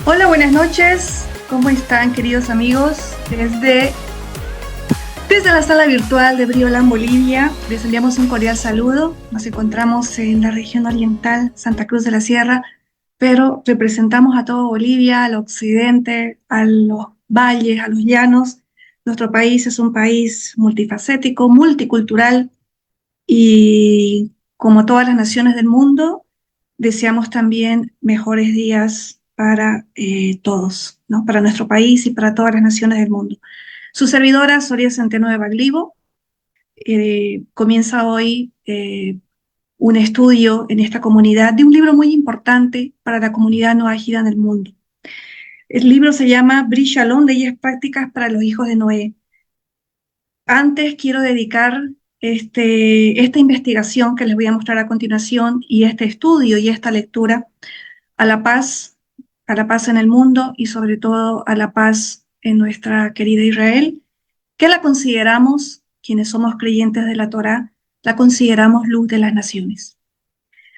Hola, buenas noches. ¿Cómo están, queridos amigos? Desde la sala virtual de Briolam, Bolivia, les enviamos un cordial saludo. Nos encontramos en la región oriental, Santa Cruz de la Sierra, pero representamos a todo Bolivia, al occidente, a los valles, a los llanos. Nuestro país es un país multifacético, multicultural y, como todas las naciones del mundo, deseamos también mejores días para todos, ¿no? Para nuestro país y para todas las naciones del mundo. Su servidora, Soria Centeno de Baglivo, comienza hoy un estudio en esta comunidad de un libro muy importante para la comunidad no ágida en el mundo. El libro se llama Brit Shalom, Leyes Prácticas para los Hijos de Noé. Antes quiero dedicar esta investigación que les voy a mostrar a continuación y este estudio y esta lectura a la paz en el mundo y sobre todo a la paz en nuestra querida Israel, que la consideramos, quienes somos creyentes de la Torá, la consideramos luz de las naciones.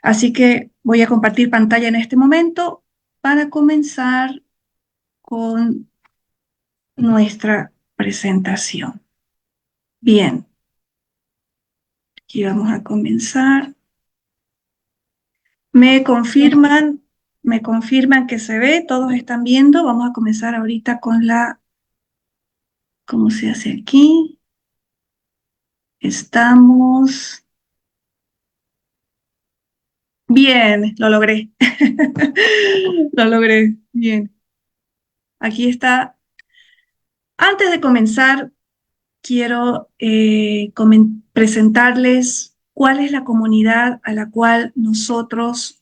Así que voy a compartir pantalla en este momento para comenzar con nuestra presentación. Bien, aquí vamos a comenzar. Me confirman, me confirman que se ve, todos están viendo. Vamos a comenzar ahorita con ¿cómo se hace aquí? Estamos. Bien, lo logré. Lo logré, bien. Aquí está. Antes de comenzar, quiero presentarles cuál es la comunidad a la cual nosotros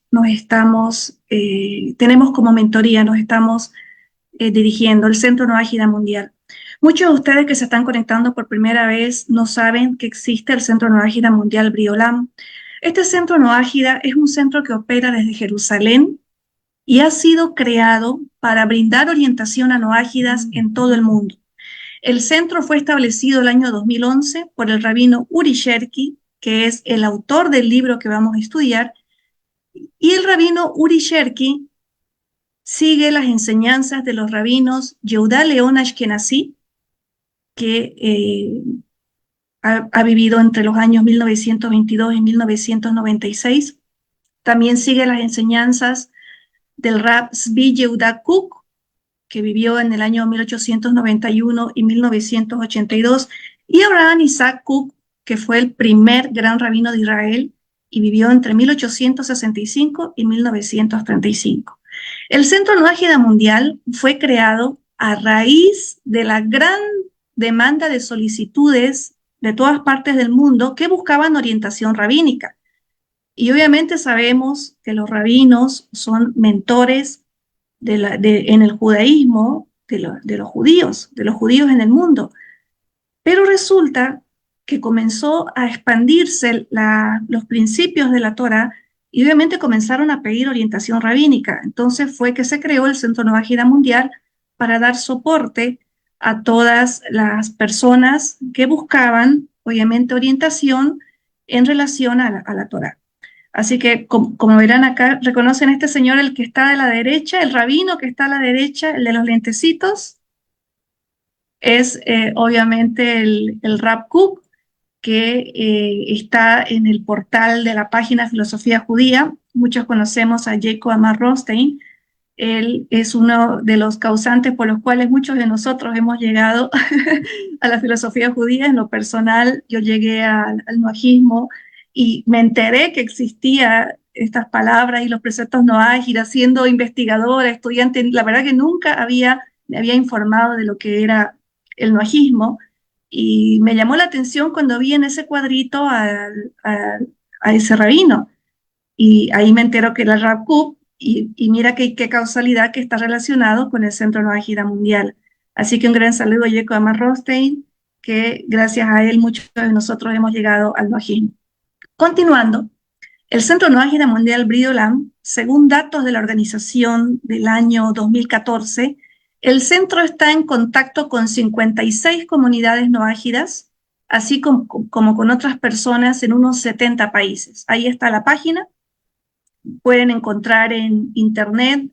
tenemos como mentoría, nos estamos dirigiendo, el Centro No Ágida Mundial. Muchos de ustedes que se están conectando por primera vez no saben que existe el Centro No Ágida Mundial Briolam. Este Centro No Ágida es un centro que opera desde Jerusalén y ha sido creado para brindar orientación a no ágidas en todo el mundo. El centro fue establecido el año 2011 por el rabino Uri Sherki, que es el autor del libro que vamos a estudiar, y el rabino Uri Sherki sigue las enseñanzas de los rabinos Yehuda León Ashkenazi, que ha vivido entre los años 1922 y 1996. También sigue las enseñanzas del Rab Zvi Yehuda Kook, que vivió en el año 1891 y 1982, y Abraham Isaac Kook, que fue el primer gran rabino de Israel y vivió entre 1865 y 1935. El Centro No Ágida Mundial fue creado a raíz de la gran demanda de solicitudes de todas partes del mundo que buscaban orientación rabínica. Y obviamente sabemos que los rabinos son mentores en el judaísmo de los judíos en el mundo. Pero resulta que comenzó a expandirse los principios de la Torá y obviamente comenzaron a pedir orientación rabínica. Entonces fue que se creó el Centro Nueva Gira Mundial para dar soporte a todas las personas que buscaban, obviamente, orientación en relación a la Torá. Así que, como verán acá, reconocen a este señor, el que está a la derecha, el rabino que está a la derecha, el de los lentecitos, es obviamente el Rab Kook, que está en el portal de la página Filosofía Judía. Muchos conocemos a Jacob Amar Rothstein. Él es uno de los causantes por los cuales muchos de nosotros hemos llegado a la filosofía judía. En lo personal, yo llegué al noajismo y me enteré que existía estas palabras y los preceptos noágidas siendo investigadora, estudiante. La verdad que nunca me había informado de lo que era el noajismo, y me llamó la atención cuando vi en ese cuadrito a ese rabino, y ahí me entero que era el Rav Kook, y mira qué causalidad que está relacionado con el Centro Nueva Gira Mundial. Así que un gran saludo a Jacob Amar Rothstein, que gracias a él muchos de nosotros hemos llegado al noajismo. Continuando, el Centro Nueva Gira Mundial Briolam, según datos de la organización del año 2014, el centro está en contacto con 56 comunidades no ágidas, así como con otras personas en unos 70 países. Ahí está la página. Pueden encontrar en internet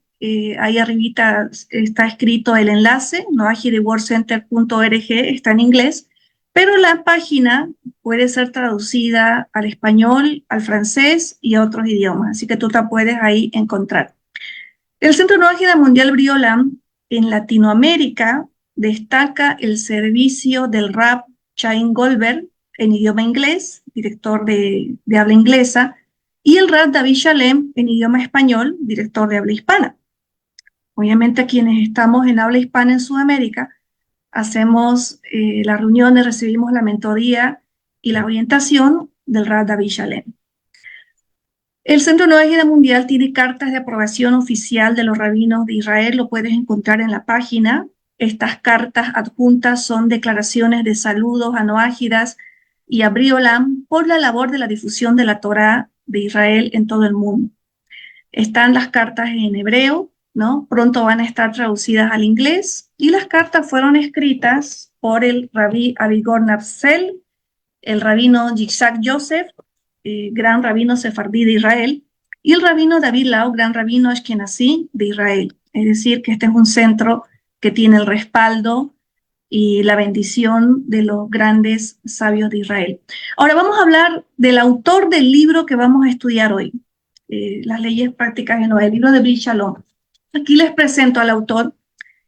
ahí arribita está escrito el enlace, noajideworldcenter.org, está en inglés, pero la página puede ser traducida al español, al francés y a otros idiomas, así que tú la puedes ahí encontrar. El Centro No Ágida Mundial Briolam en Latinoamérica destaca el servicio del Rab Chaim Goldberg en idioma inglés, director de habla inglesa, y el Rab David Shalem en idioma español, director de habla hispana. Obviamente quienes estamos en habla hispana en Sudamérica, hacemos las reuniones, recibimos la mentoría y la orientación del Rab David Shalem. El Centro Nueva Égida Mundial tiene cartas de aprobación oficial de los rabinos de Israel, lo puedes encontrar en la página. Estas cartas adjuntas son declaraciones de saludos a Noágidas y a Briolam por la labor de la difusión de la Torá de Israel en todo el mundo. Están las cartas en hebreo, ¿no? Pronto van a estar traducidas al inglés, y las cartas fueron escritas por el rabí Avigor Napsel, el rabino Yitzhak Yosef, gran rabino sefardí de Israel, y el rabino David Lau, gran rabino ashkenazí de Israel. Es decir, que este es un centro que tiene el respaldo y la bendición de los grandes sabios de Israel. Ahora vamos a hablar del autor del libro que vamos a estudiar hoy, Las leyes prácticas de Noé, el libro de Brit Shalom. Aquí les presento al autor,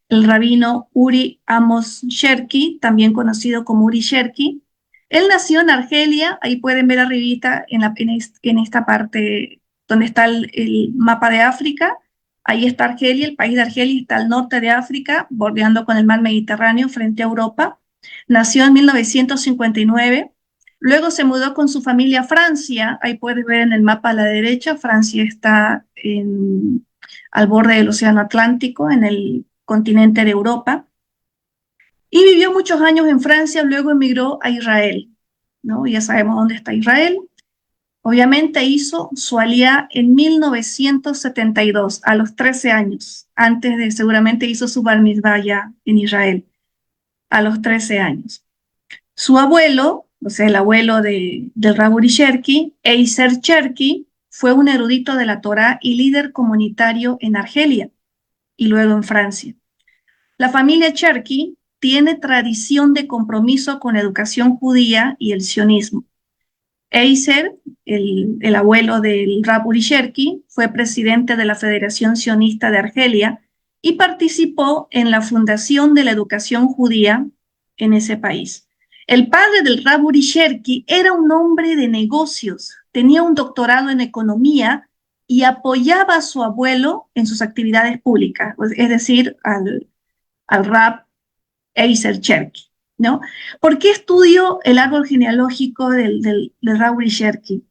el rabino Uri Amos Sherki, también conocido como Uri Sherki. Él nació en Argelia, ahí pueden ver arribita en esta parte donde está el mapa de África. Ahí está Argelia, el país de Argelia está al norte de África, bordeando con el mar Mediterráneo frente a Europa. Nació en 1959, luego se mudó con su familia a Francia, ahí puedes ver en el mapa a la derecha, Francia está al borde del Océano Atlántico, en el continente de Europa. Y vivió muchos años en Francia, luego emigró a Israel, ¿no? Ya sabemos dónde está Israel. Obviamente hizo su aliyá en 1972, a los 13 años. Seguramente hizo su bar mitzvah ya en Israel, a los 13 años. Su abuelo, o sea, el abuelo del Rav Uri Sherki, Eiser Sherki, fue un erudito de la Torá y líder comunitario en Argelia y luego en Francia. La familia Cherki tiene tradición de compromiso con la educación judía y el sionismo. Eiser, el abuelo del Rav Uri Sherki, fue presidente de la Federación Sionista de Argelia y participó en la fundación de la educación judía en ese país. El padre del Rav Uri Sherki era un hombre de negocios, tenía un doctorado en economía y apoyaba a su abuelo en sus actividades públicas, es decir, al Rav Eiser Cherki, ¿no? ¿Por qué estudio el árbol genealógico del Rav Uri Sherki?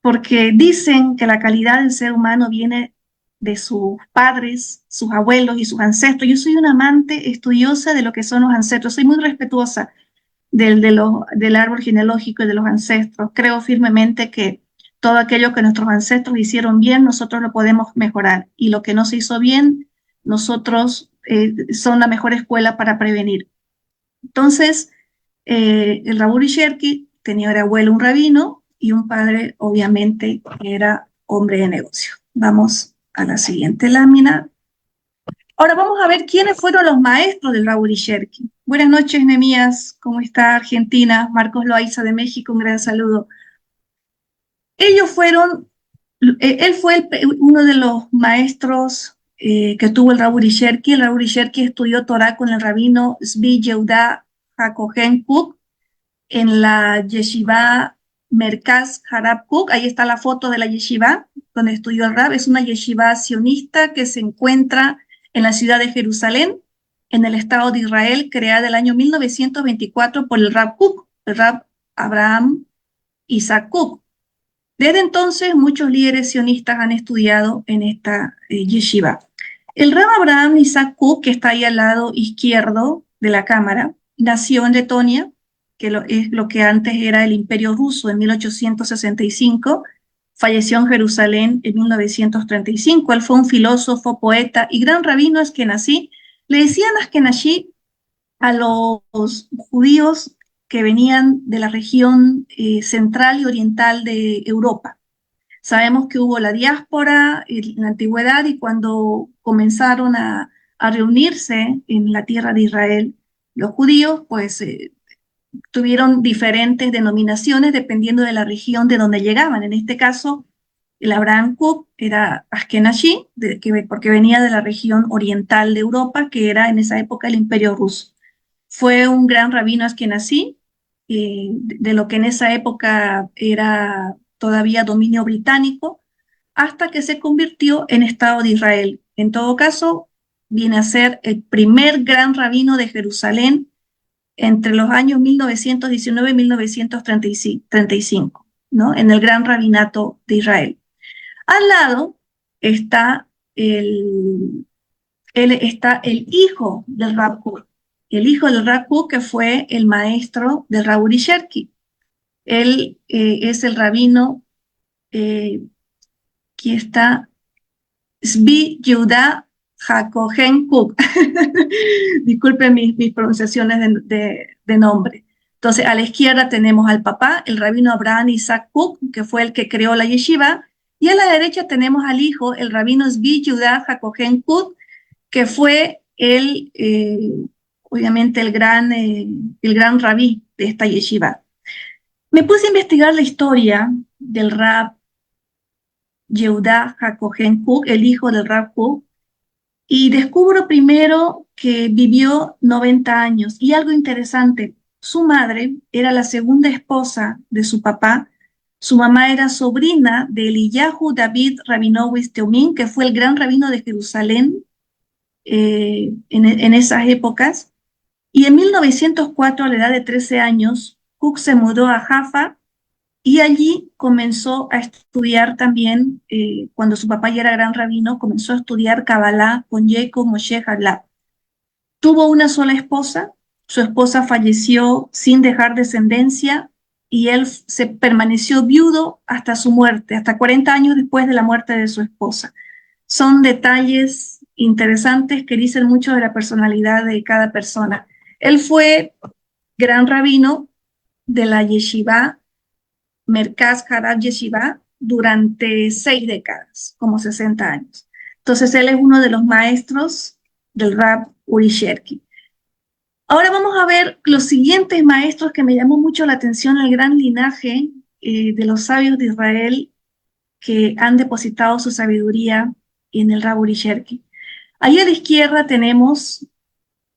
Porque dicen que la calidad del ser humano viene de sus padres, sus abuelos y sus ancestros. Yo soy una amante estudiosa de lo que son los ancestros, soy muy respetuosa del árbol genealógico y de los ancestros. Creo firmemente que todo aquello que nuestros ancestros hicieron bien, nosotros lo podemos mejorar, y lo que no se hizo bien, nosotros son la mejor escuela para prevenir. Entonces, el Rav Uri Sherki tenía de abuelo un rabino y un padre, obviamente, que era hombre de negocio. Vamos a la siguiente lámina. Ahora vamos a ver quiénes fueron los maestros del Rav Uri Sherki. Buenas noches, Nemías. ¿Cómo está Argentina? Marcos Loaiza de México, un gran saludo. Ellos fueron, él fue uno de los maestros que tuvo el Rav Uri Sherki. El Rav Uri Sherki estudió Torah con el rabino Zvi Yehuda Hakohen Kuk en la yeshiva Merkaz Harab Kuk. Ahí está la foto de la yeshiva donde estudió el Rab. Es una yeshiva sionista que se encuentra en la ciudad de Jerusalén, en el Estado de Israel, creada el año 1924 por el Rab Kuk, el Rab Abraham Isaac Kuk. Desde entonces, muchos líderes sionistas han estudiado en esta yeshiva. El Rab Abraham Isaac Kuk, que está ahí al lado izquierdo de la cámara, nació en Letonia, que es lo que antes era el Imperio Ruso, en 1865, falleció en Jerusalén en 1935. Él fue un filósofo, poeta y gran rabino askenazí. Le decían askenazí a los judíos que venían de la región central y oriental de Europa. Sabemos que hubo la diáspora en la antigüedad y cuando comenzaron a reunirse en la tierra de Israel los judíos, pues tuvieron diferentes denominaciones dependiendo de la región de donde llegaban. En este caso, el Abraham Kook era Ashkenazi, porque venía de la región oriental de Europa, que era en esa época el Imperio Ruso. Fue un gran rabino Ashkenazi, de lo que en esa época era todavía dominio británico, hasta que se convirtió en Estado de Israel. En todo caso, viene a ser el primer gran rabino de Jerusalén entre los años 1919 y 1935, ¿no? En el Gran Rabinato de Israel. Al lado está está el hijo del Rab Kook, el hijo del Rab Kook que fue el maestro del Rab Uri Sherki. Él es el rabino que está Zvi Yehuda Hakohen Cook. Disculpen mis pronunciaciones de nombre. Entonces, a la izquierda tenemos al papá, el rabino Abraham Isaac Cook, que fue el que creó la yeshiva, y a la derecha tenemos al hijo, el rabino Zvi Yehuda Hakohen Cook, que fue obviamente, el gran rabí de esta yeshiva. Me puse a investigar la historia del Rab Yehuda Hakohen Cook, el hijo del Rab Cook, y descubro primero que vivió 90 años. Y algo interesante, su madre era la segunda esposa de su papá. Su mamá era sobrina de Eliyahu David Rabinowitz Teumín, que fue el gran rabino de Jerusalén en esas épocas. Y en 1904, a la edad de 13 años, Cook se mudó a Jaffa y allí comenzó a estudiar también, cuando su papá ya era gran rabino, comenzó a estudiar Kabbalah con Jacob Moshe Harlap. Tuvo una sola esposa, su esposa falleció sin dejar descendencia y él se permaneció viudo hasta su muerte, hasta 40 años después de la muerte de su esposa. Son detalles interesantes que dicen mucho de la personalidad de cada persona. Él fue gran rabino de la yeshiva Merkaz Harab Yeshiva durante 6 décadas, como 60 años. Entonces, él es uno de los maestros del Rab Uri Sherki. Ahora vamos a ver los siguientes maestros que me llamó mucho la atención, el gran linaje de los sabios de Israel que han depositado su sabiduría en el Rab Uri Sherki. Ahí a la izquierda tenemos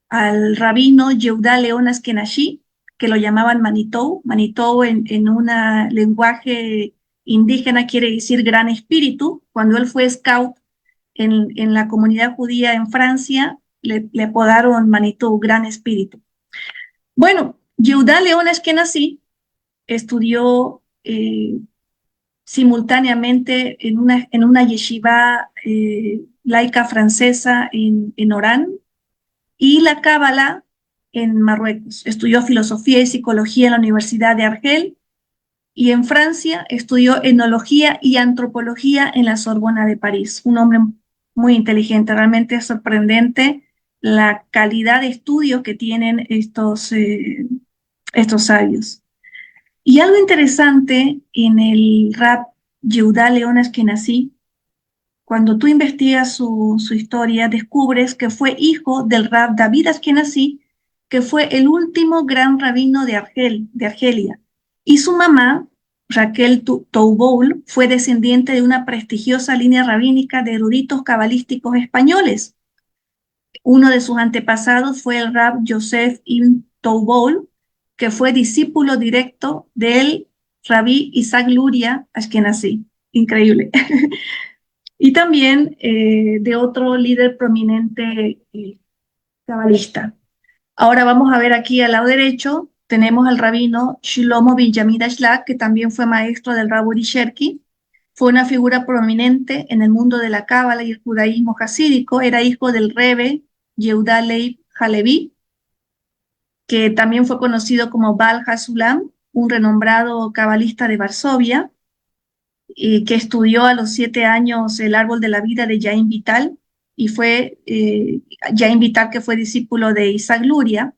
al rabino Yehuda León Ashkenazi, que lo llamaban Manitou. Manitou en un lenguaje indígena quiere decir gran espíritu. Cuando él fue scout en la comunidad judía en Francia, le apodaron Manitou, gran espíritu. Bueno, Yehuda León Ashkenazi estudió simultáneamente en una yeshiva laica francesa en Orán, y la Cábala en Marruecos. Estudió filosofía y psicología en la Universidad de Argel y en Francia estudió etnología y antropología en la Sorbona de París. Un hombre muy inteligente, realmente es sorprendente la calidad de estudio que tienen estos sabios. Y algo interesante en el Rab Yehuda León Ashkenazi, cuando tú investigas su historia, descubres que fue hijo del Rab David Ashkenazi, que fue el último gran rabino de Argelia. Y su mamá, Raquel Touboul, fue descendiente de una prestigiosa línea rabínica de eruditos cabalísticos españoles. Uno de sus antepasados fue el Rab Yosef Ibn Touboul, que fue discípulo directo del Rabí Isaac Luria Ashkenazi. Increíble. Y también de otro líder prominente cabalista. Ahora vamos a ver aquí al lado derecho, tenemos al rabino Shlomo Benjamin Dashlag, que también fue maestro del Rab Uri Sherki. Fue una figura prominente en el mundo de la cábala y el judaísmo jasídico. Era hijo del Rebbe Yehuda Leib Halevi, que también fue conocido como Baal HaSulam, un renombrado cabalista de Varsovia, que estudió a los 7 años el árbol de la vida de Jain Vital, y fue Jain Vital, que fue discípulo de Isaac Luria,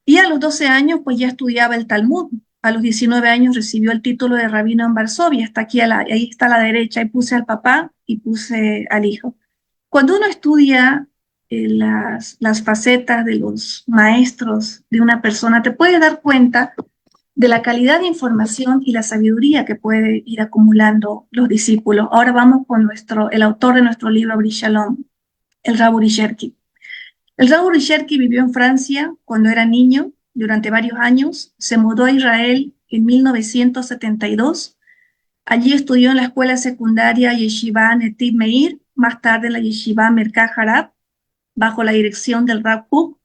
y a los 12 años pues ya estudiaba el Talmud, a los 19 años recibió el título de rabino en Varsovia, está aquí ahí está a la derecha, ahí puse al papá y puse al hijo. Cuando uno estudia las facetas de los maestros de una persona, te puedes dar cuenta de la calidad de información y la sabiduría que puede ir acumulando los discípulos. Ahora vamos con el autor de nuestro libro, Brit Shalom, el Rab Uri Sherki. El Rab Uri Sherki vivió en Francia cuando era niño, durante varios años, se mudó a Israel en 1972. Allí estudió en la escuela secundaria Yeshiva Netiv Meir, más tarde la Yeshiva Merkah Harab, bajo la dirección del Rab Kook.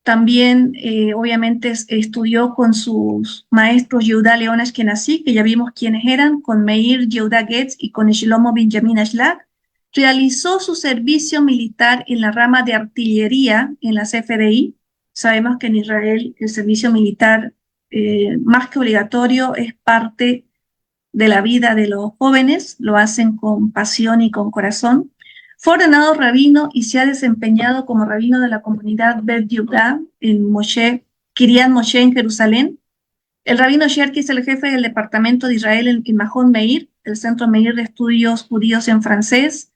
También, obviamente, estudió con sus maestros Yehuda León Ashkenazi, que ya vimos quiénes eran, con Meir Yehuda Getz y con Shlomo Benjamin Ashlag. Realizó su servicio militar en la rama de artillería en la CFDI. Sabemos que en Israel el servicio militar, más que obligatorio, es parte de la vida de los jóvenes, lo hacen con pasión y con corazón. Fue ordenado rabino y se ha desempeñado como rabino de la comunidad Bet Yehuda en Kiryat Moshe en Jerusalén. El rabino Sherki es el jefe del departamento de Israel en Mahon Meir, el Centro Meir de Estudios Judíos en francés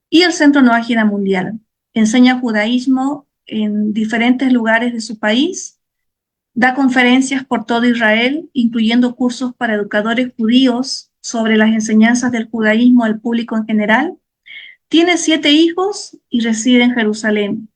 y el Centro Noágida Mundial. Enseña judaísmo en diferentes lugares de su país. Da conferencias por todo Israel, incluyendo cursos para educadores judíos sobre las enseñanzas del judaísmo al público en general. Tiene 7 hijos y reside en Jerusalén.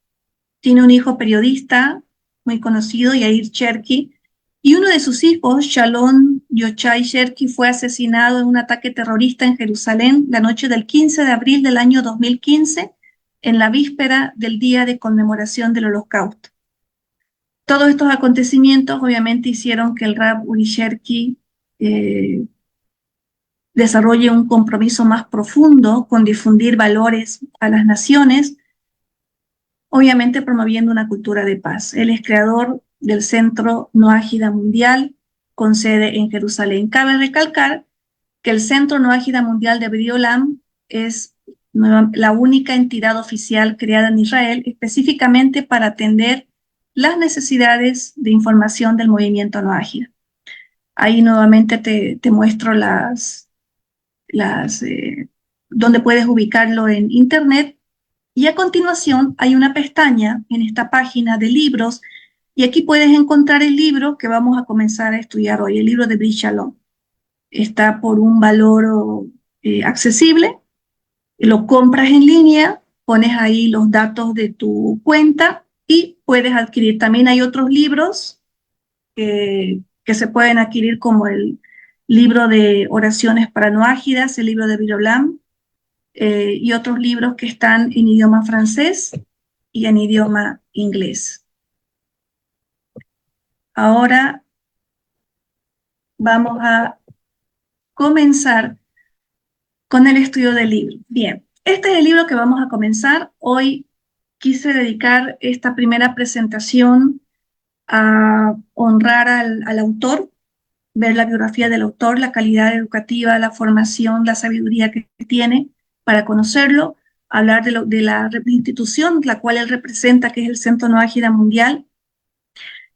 Tiene un hijo periodista muy conocido, Yair Cherki, y uno de sus hijos, Shalom Yochai Cherki, fue asesinado en un ataque terrorista en Jerusalén la noche del 15 de abril del año 2015, en la víspera del día de conmemoración del Holocausto. Todos estos acontecimientos obviamente hicieron que el Rab Uri Sherki desarrolle un compromiso más profundo con difundir valores a las naciones, obviamente promoviendo una cultura de paz. Él es creador del Centro Noágida Mundial con sede en Jerusalén. Cabe recalcar que el Centro Noágida Mundial de Brit Olam es la única entidad oficial creada en Israel específicamente para atender las necesidades de información del movimiento Noágida. Ahí nuevamente te muestro donde puedes ubicarlo en internet. Y a continuación hay una pestaña en esta página de libros y aquí puedes encontrar el libro que vamos a comenzar a estudiar hoy, el libro de Brit Shalom. Está por un valor accesible, lo compras en línea, pones ahí los datos de tu cuenta y puedes adquirir. También hay otros libros que se pueden adquirir como el libro de oraciones para no ágidas, el libro de Brit Olam, y otros libros que están en idioma francés y en idioma inglés. Ahora vamos a comenzar con el estudio del libro. Bien, este es el libro que vamos a comenzar. Hoy quise dedicar esta primera presentación a honrar al autor, ver la biografía del autor, la calidad educativa, la formación, la sabiduría que tiene para conocerlo, hablar de la institución la cual él representa, que es el Centro Noágida Mundial,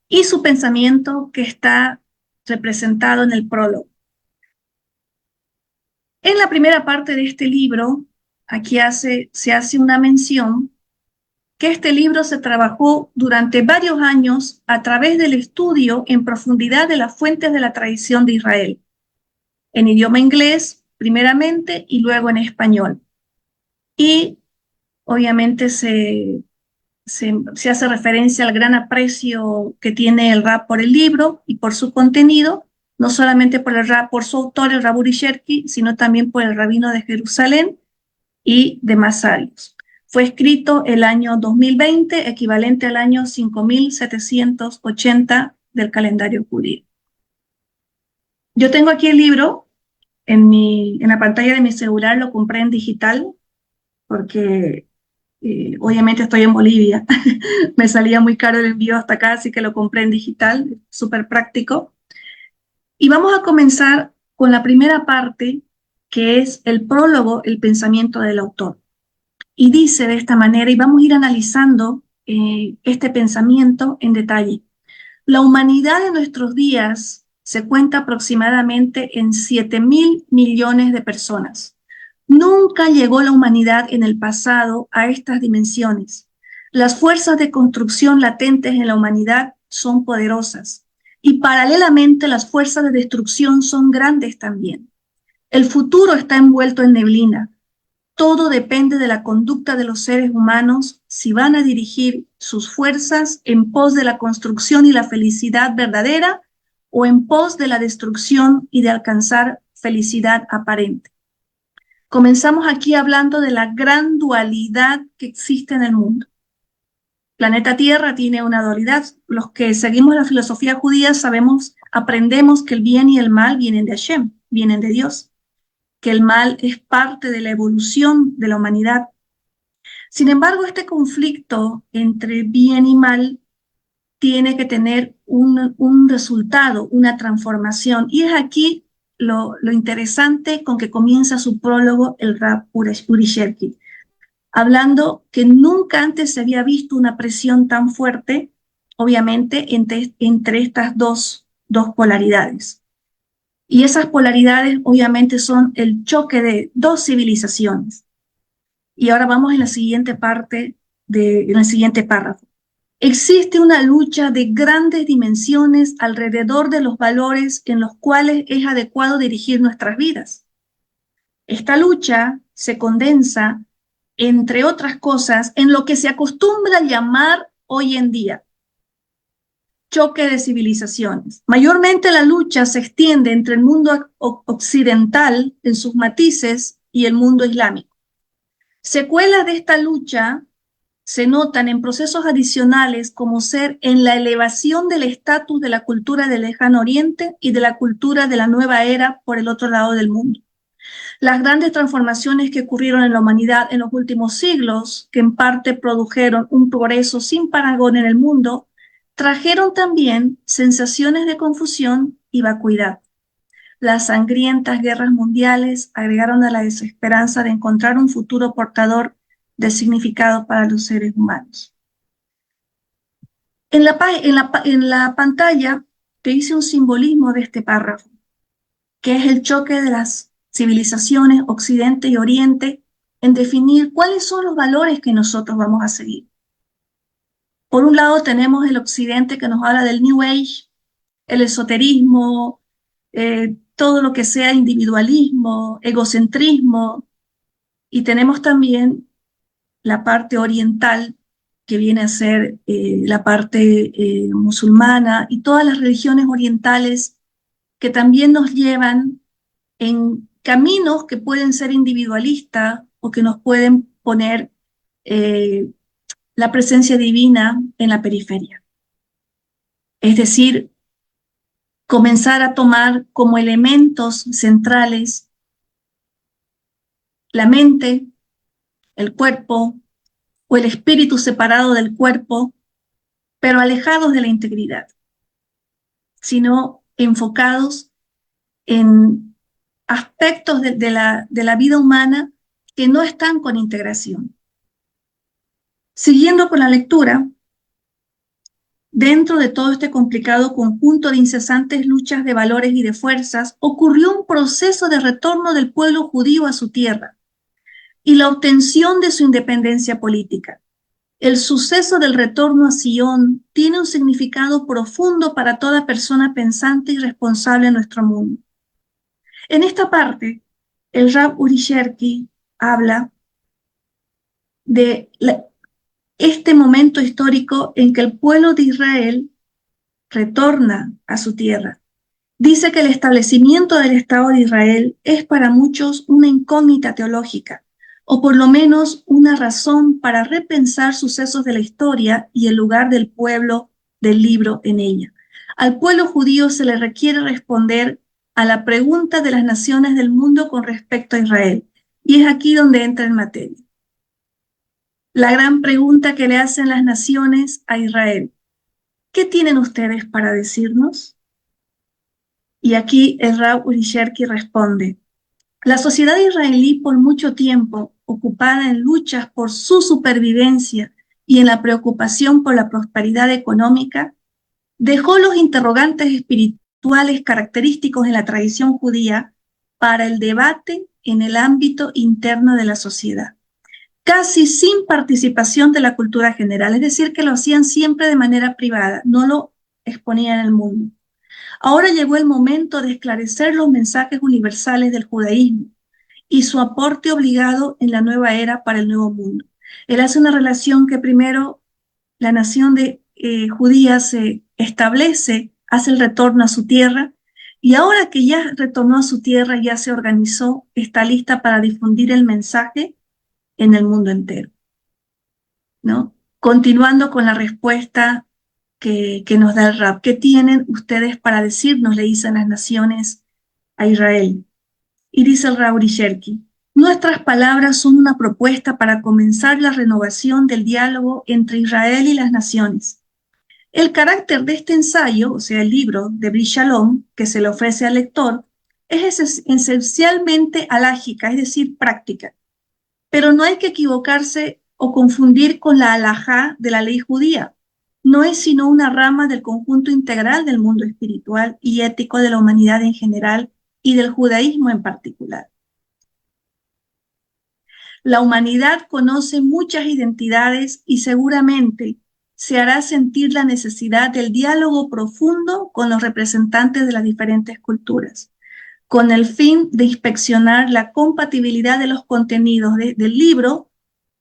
y su pensamiento que está representado en el prólogo. En la primera parte de este libro, aquí se hace una mención que este libro se trabajó durante varios años a través del estudio en profundidad de las fuentes de la tradición de Israel, en idioma inglés primeramente y luego en español. Y obviamente se hace referencia al gran aprecio que tiene el Rab por el libro y por su contenido, no solamente por el Rab, por su autor, el Rab Uri Sherki, sino también por el rabino de Jerusalén y demás sabios. Fue escrito el año 2020, equivalente al año 5780 del calendario judío. Yo tengo aquí el libro en la pantalla de mi celular, lo compré en digital porque obviamente estoy en Bolivia. Me salía muy caro el envío hasta acá, así que lo compré en digital, súper práctico. Y vamos a comenzar con la primera parte, que es el prólogo, el pensamiento del autor. Y dice de esta manera, y vamos a ir analizando este pensamiento en detalle. La humanidad de nuestros días se cuenta aproximadamente en 7.000 millones de personas. Nunca llegó la humanidad en el pasado a estas dimensiones. Las fuerzas de construcción latentes en la humanidad son poderosas y paralelamente las fuerzas de destrucción son grandes también. El futuro está envuelto en neblina. Todo depende de la conducta de los seres humanos si van a dirigir sus fuerzas en pos de la construcción y la felicidad verdadera o en pos de la destrucción y de alcanzar felicidad aparente. Comenzamos aquí hablando de la gran dualidad que existe en el mundo. Planeta Tierra tiene una dualidad. Los que seguimos la filosofía judía sabemos, aprendemos que el bien y el mal vienen de Hashem, vienen de Dios, que el mal es parte de la evolución de la humanidad. Sin embargo, este conflicto entre bien y mal tiene que tener un resultado, una transformación. Y es aquí lo interesante con que comienza su prólogo el Rab Uri Sherki, hablando que nunca antes se había visto una presión tan fuerte, obviamente, entre estas dos polaridades. Y esas polaridades, obviamente, son el choque de dos civilizaciones. Y ahora vamos en la siguiente parte, en el siguiente párrafo. Existe una lucha de grandes dimensiones alrededor de los valores en los cuales es adecuado dirigir nuestras vidas. Esta lucha se condensa, entre otras cosas, en lo que se acostumbra a llamar hoy en día choque de civilizaciones. Mayormente la lucha se extiende entre el mundo occidental en sus matices y el mundo islámico. Secuelas de esta lucha se notan en procesos adicionales como ser en la elevación del estatus de la cultura del lejano oriente y de la cultura de la nueva era por el otro lado del mundo. Las grandes transformaciones que ocurrieron en la humanidad en los últimos siglos, que en parte produjeron un progreso sin parangón en el mundo, trajeron también sensaciones de confusión y vacuidad. Las sangrientas guerras mundiales agregaron a la desesperanza de encontrar un futuro portador de significado para los seres humanos. En la pantalla te hice un simbolismo de este párrafo, que es el choque de las civilizaciones Occidente y Oriente en definir cuáles son los valores que nosotros vamos a seguir. Por un lado tenemos el Occidente que nos habla del New Age, el esoterismo, todo lo que sea individualismo, egocentrismo, y tenemos también la parte oriental, que viene a ser la parte musulmana, y todas las religiones orientales que también nos llevan en caminos que pueden ser individualistas o que nos pueden poner la presencia divina en la periferia. Es decir, comenzar a tomar como elementos centrales la mente, el cuerpo o el espíritu separado del cuerpo, pero alejados de la integridad, sino enfocados en aspectos de la vida humana que no están con integración. Siguiendo con la lectura, dentro de todo este complicado conjunto de incesantes luchas de valores y de fuerzas, ocurrió un proceso de retorno del pueblo judío a su tierra y la obtención de su independencia política. El suceso del retorno a Sion tiene un significado profundo para toda persona pensante y responsable en nuestro mundo. En esta parte, el Rab Uri Sherki habla de este momento histórico en que el pueblo de Israel retorna a su tierra. Dice que el establecimiento del Estado de Israel es para muchos una incógnita teológica, o por lo menos una razón para repensar sucesos de la historia y el lugar del pueblo del libro en ella. Al pueblo judío se le requiere responder a la pregunta de las naciones del mundo con respecto a Israel, y es aquí donde entra en materia. La gran pregunta que le hacen las naciones a Israel: ¿qué tienen ustedes para decirnos? Y aquí el Rab Uri Sherki responde: la sociedad israelí, por mucho tiempo ocupada en luchas por su supervivencia y en la preocupación por la prosperidad económica, Dejó los interrogantes espirituales característicos en la tradición judía para el debate en el ámbito interno de la sociedad, casi sin participación de la cultura general, es decir, que lo hacían siempre de manera privada, no lo exponían en el mundo. Ahora llegó el momento de esclarecer los mensajes universales del judaísmo y su aporte obligado en la nueva era para el nuevo mundo. Él hace una relación que primero la nación judía se establece, hace el retorno a su tierra, y ahora que ya retornó a su tierra, ya se organizó, está lista para difundir el mensaje en el mundo entero, ¿no? Continuando con la respuesta que nos da el Rab. ¿Qué tienen ustedes para decirnos? Le dicen las naciones a Israel. Y dice el Rab Uricherki, nuestras palabras son una propuesta para comenzar la renovación del diálogo entre Israel y las naciones. El carácter de este ensayo, o sea, el libro de Brit Shalom, que se le ofrece al lector, es esencialmente alágica, es decir, práctica. Pero no hay que equivocarse o confundir con la halajá de la ley judía. No es sino una rama del conjunto integral del mundo espiritual y ético de la humanidad en general y del judaísmo en particular. La humanidad conoce muchas identidades y seguramente se hará sentir la necesidad del diálogo profundo con los representantes de las diferentes culturas, con el fin de inspeccionar la compatibilidad de los contenidos del libro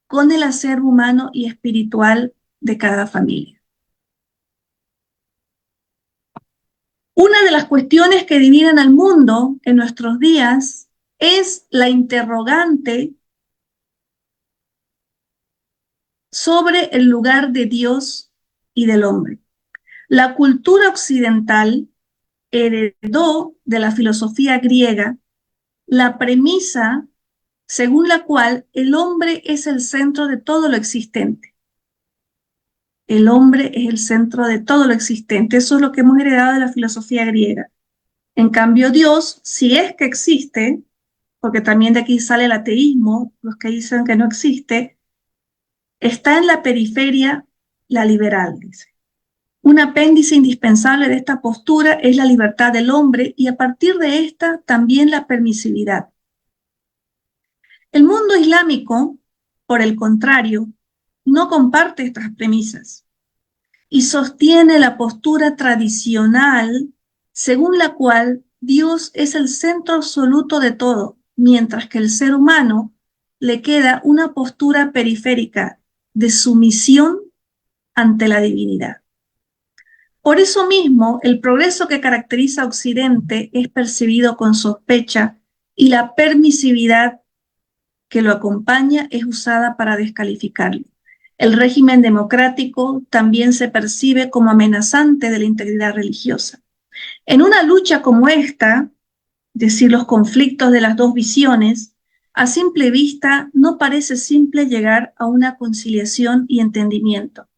con el acervo humano y espiritual de cada familia. Una de las cuestiones que dividen al mundo en nuestros días es la interrogante sobre el lugar de Dios y del hombre. La cultura occidental heredó de la filosofía griega la premisa según la cual el hombre es el centro de todo lo existente. El hombre es el centro de todo lo existente. Eso es lo que hemos heredado de la filosofía griega. En cambio, Dios, si es que existe, porque también de aquí sale el ateísmo, los que dicen que no existe, está en la periferia la liberal, dice. Un apéndice indispensable de esta postura es la libertad del hombre y a partir de esta también la permisividad. El mundo islámico, por el contrario, no comparte estas premisas y sostiene la postura tradicional según la cual Dios es el centro absoluto de todo, mientras que el ser humano le queda una postura periférica de sumisión ante la divinidad. Por eso mismo, el progreso que caracteriza a Occidente es percibido con sospecha y la permisividad que lo acompaña es usada para descalificarlo. El régimen democrático también se percibe como amenazante de la integridad religiosa. En una lucha como esta, es decir, los conflictos de las dos visiones, a simple vista no parece simple llegar a una conciliación y entendimiento,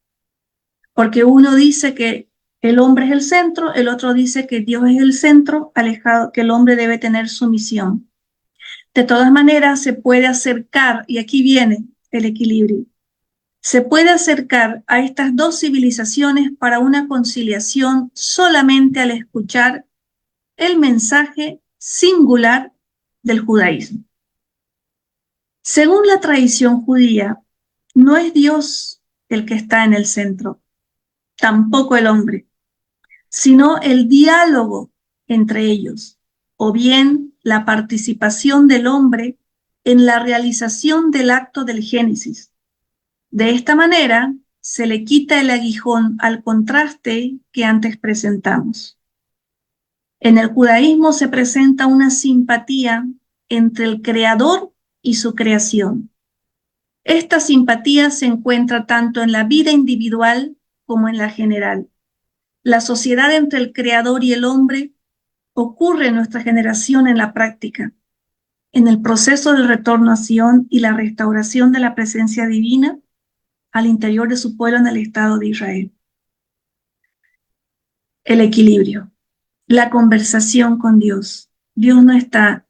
porque uno dice que el hombre es el centro, el otro dice que Dios es el centro, alejado, que el hombre debe tener sumisión. De todas maneras, se puede acercar, y aquí viene el equilibrio, se puede acercar a estas dos civilizaciones para una conciliación solamente al escuchar el mensaje singular del judaísmo. Según la tradición judía, no es Dios el que está en el centro, tampoco el hombre, sino el diálogo entre ellos, o bien la participación del hombre en la realización del acto del Génesis. De esta manera, se le quita el aguijón al contraste que antes presentamos. En el judaísmo se presenta una simpatía entre el creador y su creación. Esta simpatía se encuentra tanto en la vida individual como en la general. La sociedad entre el creador y el hombre ocurre en nuestra generación en la práctica, en el proceso de retorno a Sion y la restauración de la presencia divina al interior de su pueblo en el Estado de Israel. El equilibrio, la conversación con Dios. Dios no está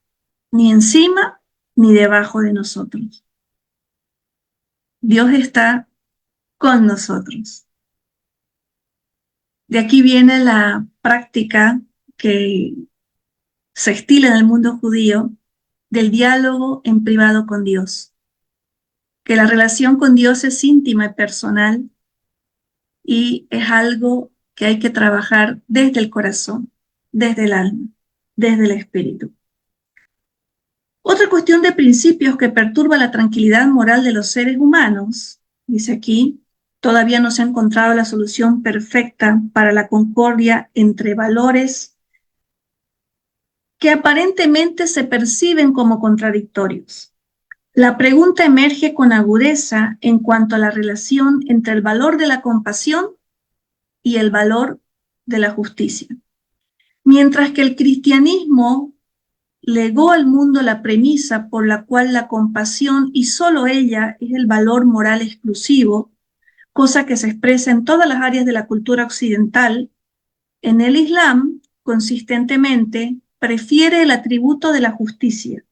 ni encima ni debajo de nosotros. Dios está con nosotros. De aquí viene la práctica que se estila en el mundo judío del diálogo en privado con Dios, que la relación con Dios es íntima y personal y es algo que hay que trabajar desde el corazón, desde el alma, desde el espíritu. Otra cuestión de principios que perturba la tranquilidad moral de los seres humanos, dice aquí, todavía no se ha encontrado la solución perfecta para la concordia entre valores que aparentemente se perciben como contradictorios. La pregunta emerge con agudeza en cuanto a la relación entre el valor de la compasión y el valor de la justicia. Mientras que el cristianismo legó al mundo la premisa por la cual la compasión y solo ella es el valor moral exclusivo, cosa que se expresa en todas las áreas de la cultura occidental, en el Islam, consistentemente, prefiere el atributo de la justicia,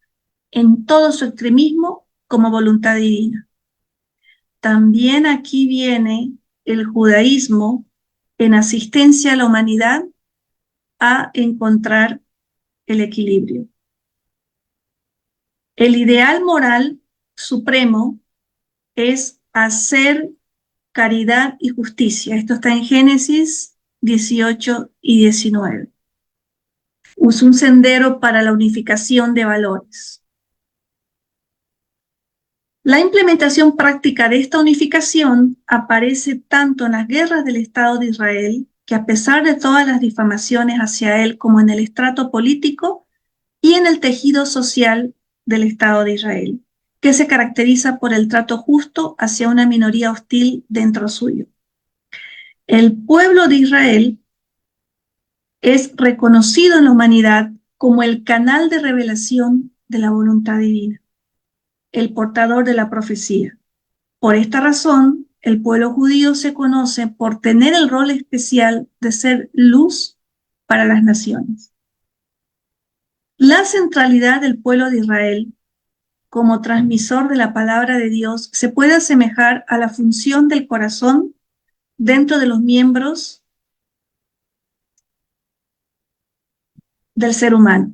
en todo su extremismo, como voluntad divina. También aquí viene el judaísmo en asistencia a la humanidad a encontrar el equilibrio. El ideal moral supremo es hacer caridad y justicia. Esto está en Génesis 18 y 19. Es un sendero para la unificación de valores. La implementación práctica de esta unificación aparece tanto en las guerras del Estado de Israel, que a pesar de todas las difamaciones hacia él, como en el estrato político y en el tejido social del Estado de Israel, que se caracteriza por el trato justo hacia una minoría hostil dentro suyo. El pueblo de Israel es reconocido en la humanidad como el canal de revelación de la voluntad divina, el portador de la profecía. Por esta razón, el pueblo judío se conoce por tener el rol especial de ser luz para las naciones. La centralidad del pueblo de Israel como transmisor de la palabra de Dios se puede asemejar a la función del corazón dentro de los miembros del ser humano.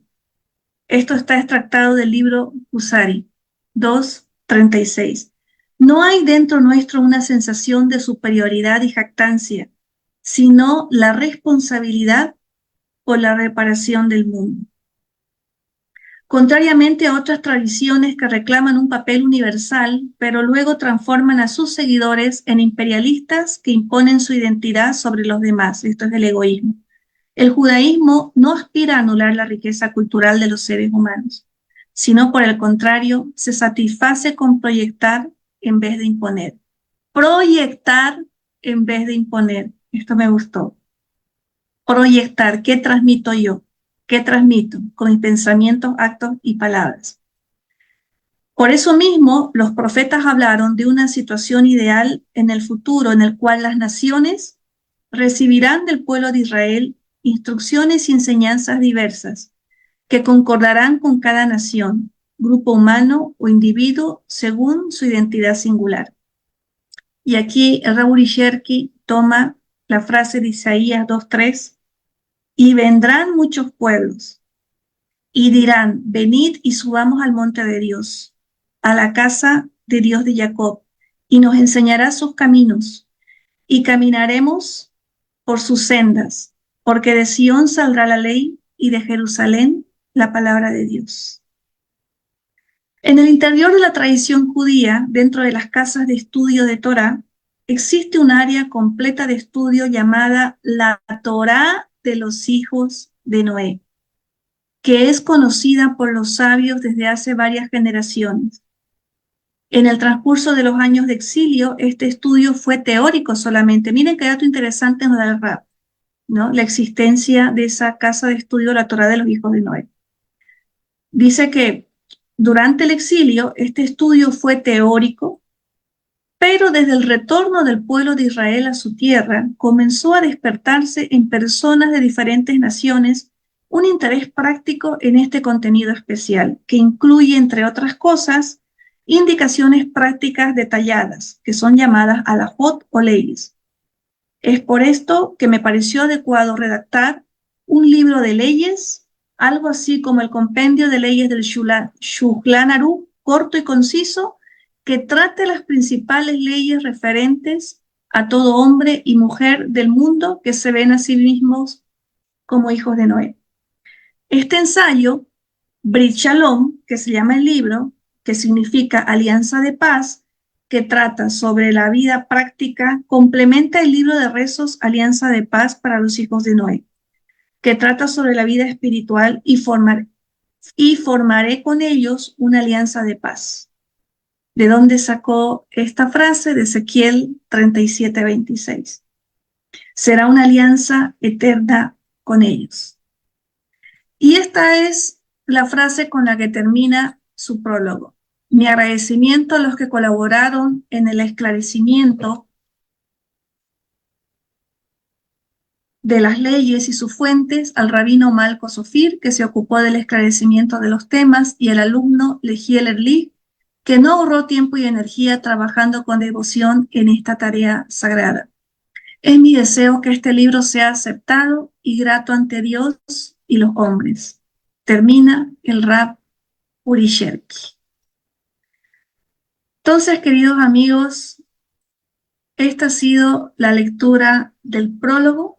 Esto está extractado del libro Usari 2:36. No hay dentro nuestro una sensación de superioridad y jactancia, sino la responsabilidad por la reparación del mundo. Contrariamente a otras tradiciones que reclaman un papel universal, pero luego transforman a sus seguidores en imperialistas que imponen su identidad sobre los demás. Esto es el egoísmo. El judaísmo no aspira a anular la riqueza cultural de los seres humanos, sino por el contrario, se satisface con proyectar en vez de imponer. Proyectar en vez de imponer. Esto me gustó. Proyectar, ¿qué transmito yo? ¿Qué transmito? Con mis pensamientos, actos y palabras. Por eso mismo, los profetas hablaron de una situación ideal en el futuro en el cual las naciones recibirán del pueblo de Israel instrucciones y enseñanzas diversas que concordarán con cada nación, grupo humano o individuo según su identidad singular. Y aquí el Rabbi Sherki toma la frase de Isaías 2:3, y vendrán muchos pueblos y dirán, venid y subamos al monte de Dios, a la casa de Dios de Jacob, y nos enseñará sus caminos, y caminaremos por sus sendas, porque de Sión saldrá la ley y de Jerusalén la palabra de Dios. En el interior de la tradición judía, dentro de las casas de estudio de Torá, existe un área completa de estudio llamada la Torá de los hijos de Noé, que es conocida por los sabios desde hace varias generaciones. En el transcurso de los años de exilio, este estudio fue teórico solamente. Miren qué dato interesante nos da el Rab, ¿no? La existencia de esa casa de estudio, la Torá de los hijos de Noé. Dice que durante el exilio, este estudio fue teórico, pero desde el retorno del pueblo de Israel a su tierra, comenzó a despertarse en personas de diferentes naciones un interés práctico en este contenido especial, que incluye, entre otras cosas, indicaciones prácticas detalladas, que son llamadas alajot o leyes. Es por esto que me pareció adecuado redactar un libro de leyes, algo así como el compendio de leyes del Shulchan Aruch, corto y conciso, que trate las principales leyes referentes a todo hombre y mujer del mundo que se ven a sí mismos como hijos de Noé. Este ensayo, Brit Shalom, que se llama el libro, que significa Alianza de Paz, que trata sobre la vida práctica, complementa el libro de rezos Alianza de Paz para los hijos de Noé, que trata sobre la vida espiritual y formaré con ellos una alianza de paz. ¿De dónde sacó esta frase? De Ezequiel 37:26. Será una alianza eterna con ellos. Y esta es la frase con la que termina su prólogo. Mi agradecimiento a los que colaboraron en el esclarecimiento de las leyes y sus fuentes, al rabino Malko Sofir, que se ocupó del esclarecimiento de los temas, y al alumno Legiel Erlich, que no ahorró tiempo y energía trabajando con devoción en esta tarea sagrada. Es mi deseo que este libro sea aceptado y grato ante Dios y los hombres. Termina el Rab Uri Sherki. Entonces, queridos amigos, esta ha sido la lectura del prólogo,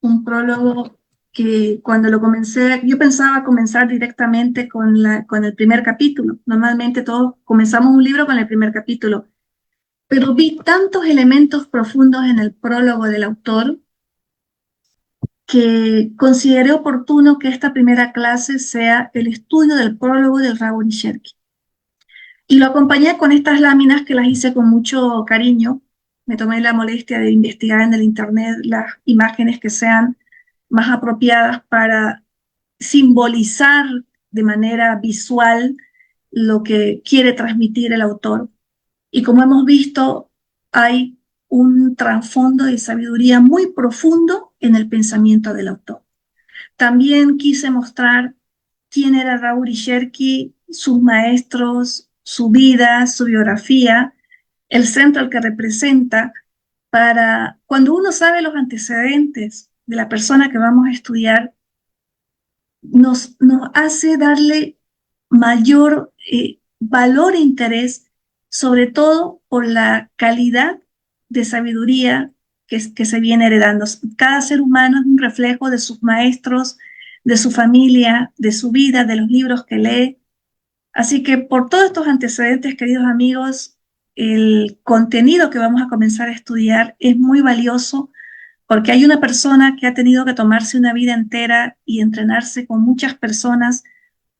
un prólogo que cuando lo comencé, yo pensaba comenzar directamente con el primer capítulo. Normalmente todos comenzamos un libro con el primer capítulo, pero vi tantos elementos profundos en el prólogo del autor que consideré oportuno que esta primera clase sea el estudio del prólogo del Rab Uri Sherki. Y lo acompañé con estas láminas que las hice con mucho cariño. Me tomé la molestia de investigar en el internet las imágenes que sean más apropiadas para simbolizar de manera visual lo que quiere transmitir el autor. Y como hemos visto, hay un trasfondo de sabiduría muy profundo en el pensamiento del autor. También quise mostrar quién era Rab Uri Sherki, sus maestros, su vida, su biografía, el centro al que representa, para cuando uno sabe los antecedentes de la persona que vamos a estudiar, nos hace darle mayor valor e interés, sobre todo por la calidad de sabiduría que se viene heredando. Cada ser humano es un reflejo de sus maestros, de su familia, de su vida, de los libros que lee. Así que por todos estos antecedentes, queridos amigos, el contenido que vamos a comenzar a estudiar es muy valioso porque hay una persona que ha tenido que tomarse una vida entera y entrenarse con muchas personas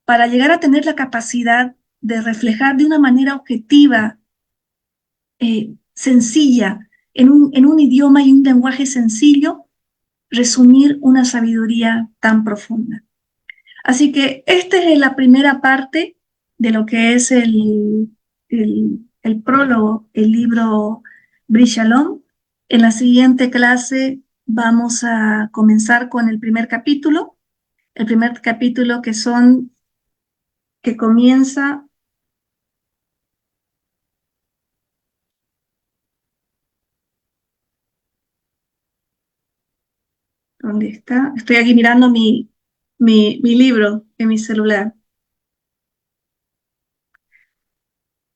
para llegar a tener la capacidad de reflejar de una manera objetiva, sencilla, en un idioma y un lenguaje sencillo, resumir una sabiduría tan profunda. Así que esta es la primera parte de lo que es el prólogo, el libro Brit Shalom. En la siguiente clase vamos a comenzar con el primer capítulo que comienza, ¿dónde está? Estoy aquí mirando mi libro en mi celular.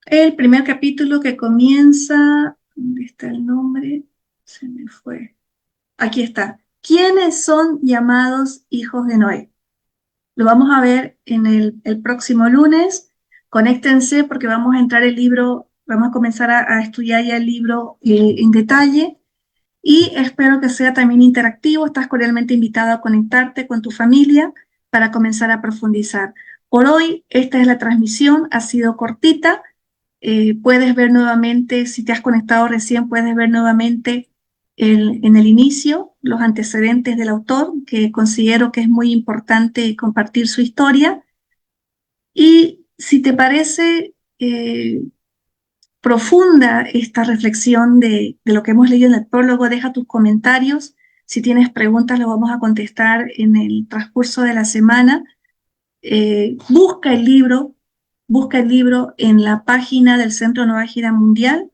El primer capítulo que comienza, ¿dónde está el nombre? Se me fue. Aquí está. ¿Quiénes son llamados hijos de Noé? Lo vamos a ver en el próximo lunes. Conéctense porque vamos a entrar el libro, vamos a comenzar a estudiar ya el libro en detalle y espero que sea también interactivo. Estás cordialmente invitado a conectarte con tu familia para comenzar a profundizar. Por hoy, esta es la transmisión, ha sido cortita. Puedes ver nuevamente, si te has conectado recién, puedes ver nuevamente en el inicio los antecedentes del autor, que considero que es muy importante compartir su historia. Y si te parece profunda esta reflexión de lo que hemos leído en el prólogo, deja tus comentarios. Si tienes preguntas, lo vamos a contestar en el transcurso de la semana. Busca el libro en la página del Centro Nueva Gira Mundial.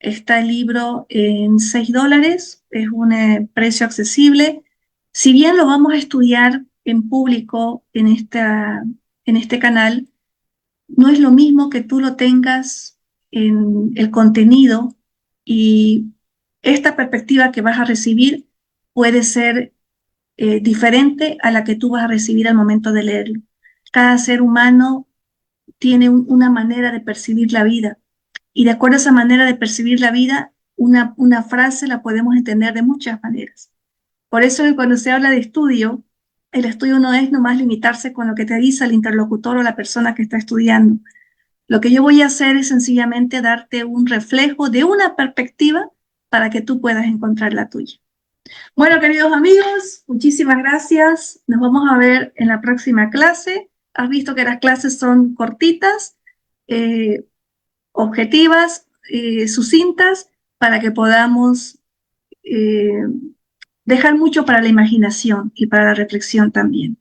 Está el libro en $6, es un precio accesible. Si bien lo vamos a estudiar en público en este canal, no es lo mismo que tú lo tengas en el contenido, y esta perspectiva que vas a recibir puede ser diferente a la que tú vas a recibir al momento de leerlo. Cada ser humano tiene una manera de percibir la vida, y de acuerdo a esa manera de percibir la vida, una frase la podemos entender de muchas maneras. Por eso que cuando se habla de estudio, el estudio no es nomás limitarse con lo que te dice el interlocutor o la persona que está estudiando. Lo que yo voy a hacer es sencillamente darte un reflejo de una perspectiva para que tú puedas encontrar la tuya. Bueno, queridos amigos, muchísimas gracias. Nos vamos a ver en la próxima clase. Has visto que las clases son cortitas, eh, objetivas, sucintas, para que podamos eh, dejar mucho para la imaginación y para la reflexión también.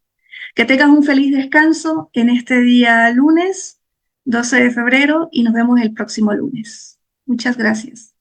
Que tengas un feliz descanso en este día lunes, 12 de febrero, y nos vemos el próximo lunes. Muchas gracias.